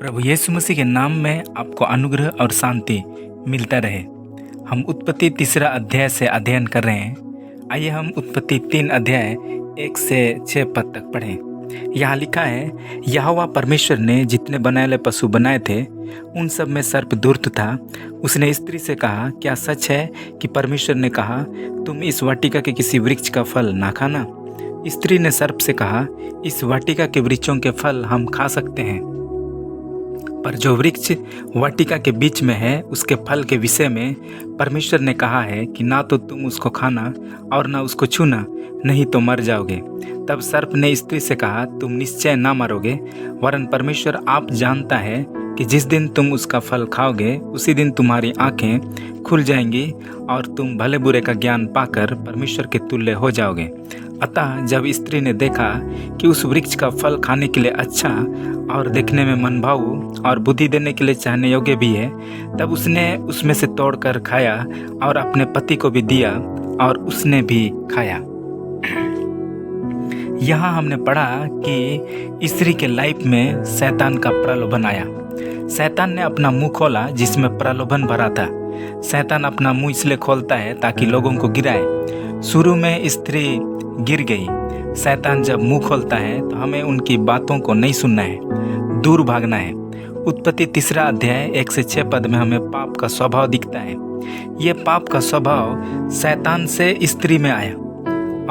प्रभु यीशु मसीह के नाम में आपको अनुग्रह और शांति मिलता रहे। हम उत्पत्ति 3 अध्याय से अध्ययन कर रहे हैं। आइए हम उत्पत्ति 3 अध्याय 1 से 6 पद तक पढ़ें। यहाँ लिखा है, यहोवा परमेश्वर ने जितने बनाए पशु बनाए थे उन सब में सर्प दुष्ट था। उसने स्त्री से कहा, क्या सच है कि परमेश्वर ने कहा तुम इस वाटिका के किसी वृक्ष का फल ना खाना? स्त्री ने सर्प से कहा, इस वाटिका के वृक्षों के फल हम खा सकते हैं, पर जो वृक्ष वाटिका के बीच में है उसके फल के विषय में परमेश्वर ने कहा है कि ना तो तुम उसको खाना और ना उसको छूना, नहीं तो मर जाओगे। तब सर्प ने स्त्री से कहा, तुम निश्चय ना मरोगे, वरन परमेश्वर आप जानता है कि जिस दिन तुम उसका फल खाओगे उसी दिन तुम्हारी आंखें खुल जाएंगी और तुम भले बुरे का ज्ञान पाकर परमेश्वर के तुल्य हो जाओगे। अतः जब स्त्री ने देखा कि उस वृक्ष का फल खाने के लिए अच्छा और देखने में मनभाऊ और बुद्धि देने के लिए चाहने योग्य भी है, तब उसने उसमें से तोड़कर खाया और अपने पति को भी दिया और उसने भी खाया। यहाँ हमने पढ़ा कि स्त्री के लाइफ में शैतान का प्रलोभन आया। शैतान ने अपना मुंह खोला जिसमें प्रलोभन भरा था। शैतान अपना मुंह इसलिए खोलता है ताकि लोगों को गिराए। शुरू में स्त्री गिर गई। शैतान जब मुंह खोलता है तो हमें उनकी बातों को नहीं सुनना है, दूर भागना है। उत्पत्ति 3 अध्याय 1 से 6 पद में हमें पाप का स्वभाव दिखता है। ये पाप का स्वभाव शैतान से स्त्री में आया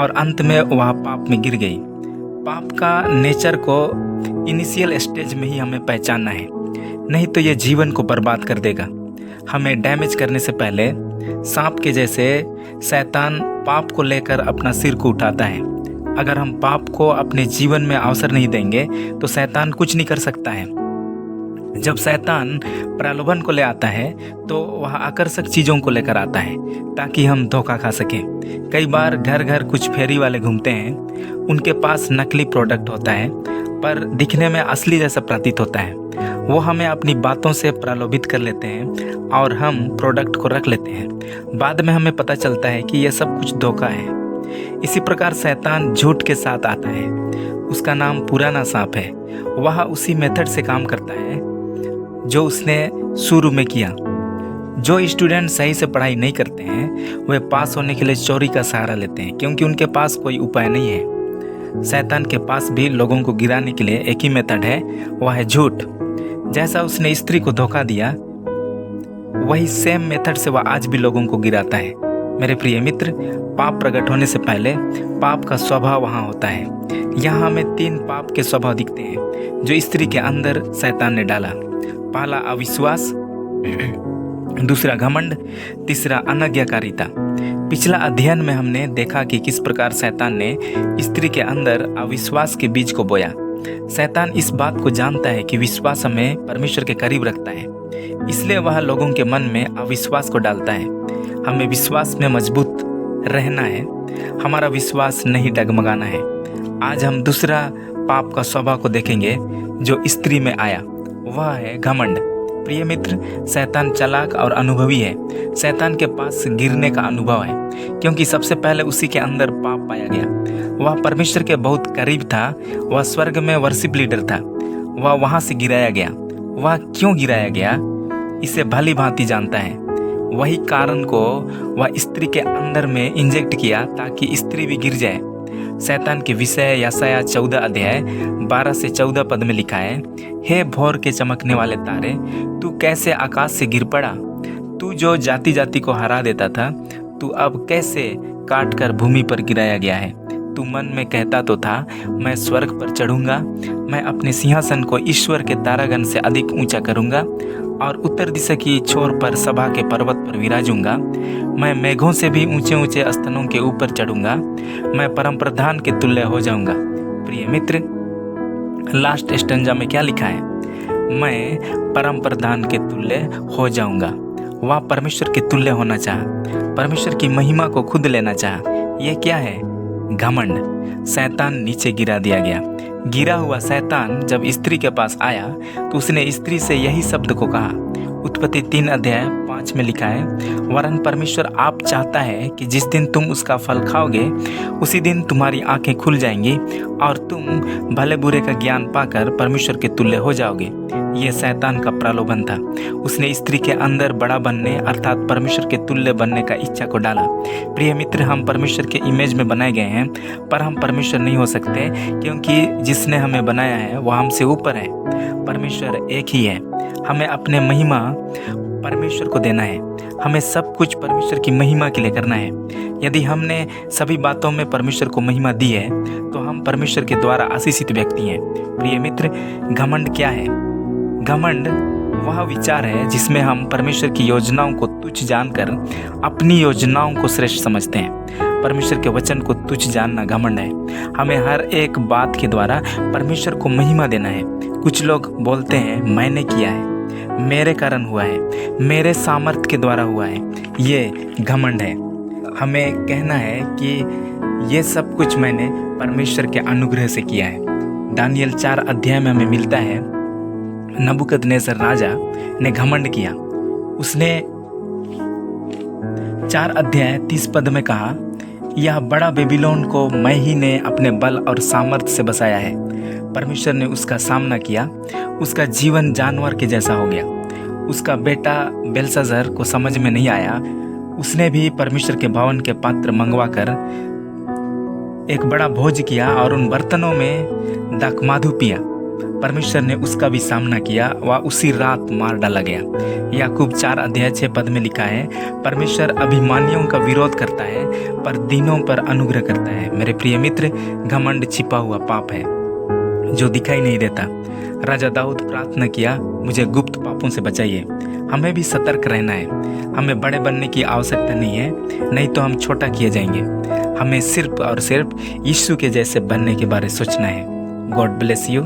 और अंत में वह पाप में गिर गई। पाप का नेचर को इनिशियल स्टेज में ही हमें पहचानना है, नहीं तो ये जीवन को बर्बाद कर देगा। हमें डैमेज करने से पहले सांप के जैसे शैतान पाप को लेकर अपना सिर को उठाता है। अगर हम पाप को अपने जीवन में अवसर नहीं देंगे तो शैतान कुछ नहीं कर सकता है। जब शैतान प्रलोभन को ले आता है तो वह आकर्षक चीज़ों को लेकर आता है ताकि हम धोखा खा सकें। कई बार घर घर कुछ फेरी वाले घूमते हैं, उनके पास नकली प्रोडक्ट होता है पर दिखने में असली जैसा प्रतीत होता है। वो हमें अपनी बातों से प्रलोभित कर लेते हैं और हम प्रोडक्ट को रख लेते हैं। बाद में हमें पता चलता है कि यह सब कुछ धोखा है। इसी प्रकार शैतान झूठ के साथ आता है। उसका नाम पुराना सांप है। वह उसी मेथड से काम करता है जो उसने शुरू में किया। जो स्टूडेंट सही से पढ़ाई नहीं करते हैं वे पास होने के लिए चोरी का सहारा लेते हैं, क्योंकि उनके पास कोई उपाय नहीं है। शैतान के पास भी लोगों को गिराने के लिए एक ही मेथड है, वह है झूठ। जैसा उसने स्त्री को धोखा दिया वही सेम मेथड से वह आज भी लोगों को गिराता है। मेरे प्रिय मित्र, पाप प्रकट होने से पहले पाप का स्वभाव वहाँ होता है। यहाँ हमें 3 पाप के स्वभाव दिखते हैं जो स्त्री के अंदर शैतान ने डाला। पहला अविश्वास, दूसरा घमंड, तीसरा अनाज्ञाकारिता। पिछला अध्ययन में हमने देखा कि किस प्रकार शैतान ने स्त्री के अंदर अविश्वास के बीज को बोया। शैतान इस बात को जानता है कि विश्वास हमें परमेश्वर के करीब रखता है, इसलिए वह लोगों के मन में अविश्वास को डालता है। हमें विश्वास में मजबूत रहना है, हमारा विश्वास नहीं डगमगाना है। आज हम दूसरा पाप का स्वभाव को देखेंगे जो स्त्री में आया, वह है घमंड। प्रिय मित्र, शैतान चालाक और अनुभवी है। शैतान के पास गिरने का अनुभव है, क्योंकि सबसे पहले उसी के अंदर पाप पाया गया। वह परमेश्वर के बहुत करीब था, वह स्वर्ग में वर्शिप लीडर था, वह वहाँ से गिराया गया। वह क्यों गिराया गया इसे भली भांति जानता है। वही कारण को वह स्त्री के अंदर में इंजेक्ट किया ताकि स्त्री भी गिर जाए। शैतान के विषय यशायाह 14 अध्याय 12 से 14 पद में लिखा है, हे भोर के चमकने वाले तारे, तू कैसे आकाश से गिर पड़ा? तू जो जाति जाति को हरा देता था, तू अब कैसे काट कर भूमि पर गिराया गया है? तू मन में कहता तो था, मैं स्वर्ग पर चढ़ूंगा, मैं अपने सिंहासन को ईश्वर के तारागण से अधिक ऊंचा करूंगा और उत्तर दिशा की छोर पर सभा के पर्वत पर विराजूंगा। मैं मेघों से भी ऊंचे ऊंचे स्तनों के ऊपर चढ़ूंगा, मैं परम प्रधान के तुल्य हो जाऊंगा। प्रिय मित्र, लास्ट स्टैंजा में क्या लिखा है? मैं परम प्रधान के तुल्य हो जाऊंगा। वह परमेश्वर के तुल्य होना चाहा, परमेश्वर की महिमा को खुद लेना चाहा। यह क्या है? घमंड। शैतान नीचे गिरा दिया गया। गिरा हुआ शैतान जब स्त्री के पास आया तो उसने स्त्री से यही शब्द को कहा। उत्पत्ति 3 अध्याय 5 में लिखा है, वरन परमेश्वर आप चाहता है कि जिस दिन तुम उसका फल खाओगे उसी दिन तुम्हारी आंखें खुल जाएंगी और तुम भले बुरे का ज्ञान पाकर परमेश्वर के तुल्य हो जाओगे। ये शैतान का प्रलोभन था। उसने स्त्री के अंदर बड़ा बनने अर्थात परमेश्वर के तुल्य बनने का इच्छा को डाला। प्रिय मित्र, हम परमेश्वर के इमेज में बनाए गए हैं, पर हम परमेश्वर नहीं हो सकते, क्योंकि जिसने हमें बनाया है वह हमसे ऊपर है। परमेश्वर एक ही है। हमें अपने महिमा परमेश्वर को देना है। हमें सब कुछ परमेश्वर की महिमा के लिए करना है। यदि हमने सभी बातों में परमेश्वर को महिमा दी है तो हम परमेश्वर के द्वारा आशीषित व्यक्ति हैं। प्रिय मित्र, घमंड क्या है? घमंड वह विचार है जिसमें हम परमेश्वर की योजनाओं को तुच्छ जानकर अपनी योजनाओं को श्रेष्ठ समझते हैं। परमेश्वर के वचन को तुच्छ जानना घमंड है। हमें हर एक बात के द्वारा परमेश्वर को महिमा देना है। कुछ लोग बोलते हैं मैंने किया है, मेरे कारण हुआ है, मेरे सामर्थ्य के द्वारा हुआ है। ये घमंड है। हमें कहना है कि ये सब कुछ मैंने परमेश्वर के अनुग्रह से किया है। दानियल 4 अध्याय में हमें मिलता है, नबूकदनेस्सर राजा ने घमंड किया। उसने 4 अध्याय 30 पद में कहा, यह बड़ा बेबीलोन को मैं ही ने अपने बल और सामर्थ्य से बसाया है। परमेश्वर ने उसका सामना किया। उसका जीवन जानवर के जैसा हो गया। उसका बेटा बेलशस्सर को समझ में नहीं आया। उसने भी परमेश्वर के भवन के पात्र मंगवाकर एक बड़ा भोज किया और उन बर्तनों में दाखमधु पिया। परमेश्वर ने उसका भी सामना किया, वह उसी रात मार डाला गया। याकूब 4 अध्याय 6 पद में लिखा है, परमेश्वर अभिमानियों का विरोध करता है पर दीनों पर अनुग्रह करता है। मेरे प्रिय मित्र, घमंड छिपा हुआ पाप है जो दिखाई नहीं देता। राजा दाऊद प्रार्थना किया, मुझे गुप्त पापों से बचाइए। हमें भी सतर्क रहना है। हमें बड़े बनने की आवश्यकता नहीं है, नहीं तो हम छोटा किए जाएंगे। हमें सिर्फ और सिर्फ यीशु के जैसे बनने के बारे सोचना है। God bless you.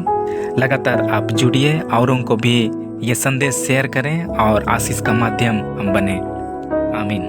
लगातार आप जुड़िए, औरों को भी ये संदेश शेयर करें और आशीष का माध्यम हम बने। आमीन।